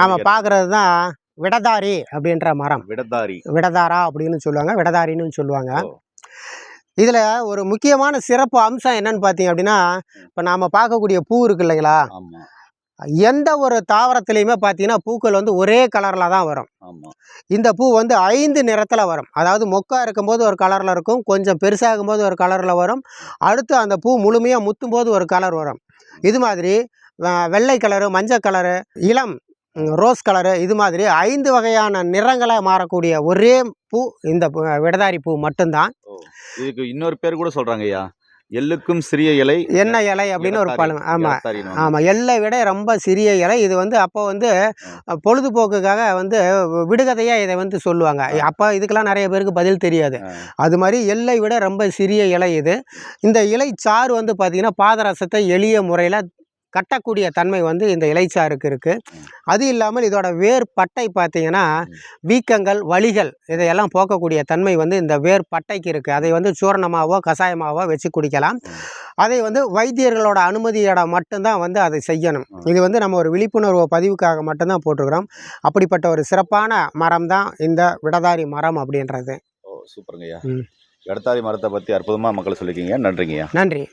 நாம் பார்க்குறது தான் விடதாரி அப்படின்ற மரம். விடதாரா அப்படின்னு சொல்லுவாங்க, விடதாரின்னு சொல்லுவாங்க. இதில் ஒரு முக்கியமான சிறப்பு அம்சம் என்னன்னு பார்த்தீங்க அப்படின்னா, இப்போ நாம் பார்க்கக்கூடிய பூ இருக்கு இல்லைங்களா, எந்த ஒரு தாவரத்துலையுமே பார்த்தீங்கன்னா பூக்கள் வந்து ஒரே கலரில் தான் வரும். இந்த பூ வந்து 5 நிறத்தில் வரும். அதாவது மொக்கா இருக்கும்போது ஒரு கலரில் இருக்கும், கொஞ்சம் பெருசாகும் போது ஒரு கலரில் வரும், அடுத்து அந்த பூ முழுமையாக முத்தும் போது ஒரு கலர் வரும். இது மாதிரி வெள்ளை கலரு, மஞ்சள் கலரு, இளம் ரோஸ் கலரு, இது மாதிரி 5 வகையான நிறங்களை மாறக்கூடிய ஒரே பூ இந்த விடதாரி பூ மட்டும்தான். இதுக்கு இன்னொரு பேர் கூட சொல்கிறாங்க ஐயா, எள்ளுக்கும் சிறிய இலை, என்ன இலை அப்படின்னு ஒரு பழம். ஆமாம் ஆமாம், எல்லை விட ரொம்ப சிறிய இலை. இது வந்து அப்போ வந்து பொழுதுபோக்குக்காக வந்து விடுகதையாக இதை வந்து சொல்லுவாங்க. அப்போ இதுக்கெல்லாம் நிறைய பேருக்கு பதில் தெரியாது. அது மாதிரி எல்லை விட ரொம்ப சிறிய இலை இது. இந்த இலை சாறு வந்து பார்த்திங்கன்னா பாதரசத்தை எளிய முறையில் கட்டக்கூடிய தன்மை வந்து இந்த இலைச்சாருக்கு இருக்குது. அது இல்லாமல் இதோட வேர் பட்டை பார்த்திங்கன்னா வீக்கங்கள், வலிகள் இதையெல்லாம் போக்கக்கூடிய தன்மை வந்து இந்த வேர் பட்டைக்கு இருக்குது. அதை வந்து சூரணமாகவோ கஷாயமாகவோ வச்சு குடிக்கலாம். அதை வந்து வைத்தியர்களோட அனுமதியோட மட்டும்தான் வந்து அதை செய்யணும். இது வந்து நம்ம ஒரு விழிப்புணர்வு பதிவுக்காக மட்டும்தான் போட்டுக்கிறோம். அப்படிப்பட்ட ஒரு சிறப்பான மரம் தான் இந்த விடதாரி மரம் அப்படின்றது. சூப்பருங்கய்யா. விடதாரி மரத்தை பற்றி அற்புதமாக மக்கள் சொல்லிக்கிங்க. நன்றிங்கய்யா. நன்றி.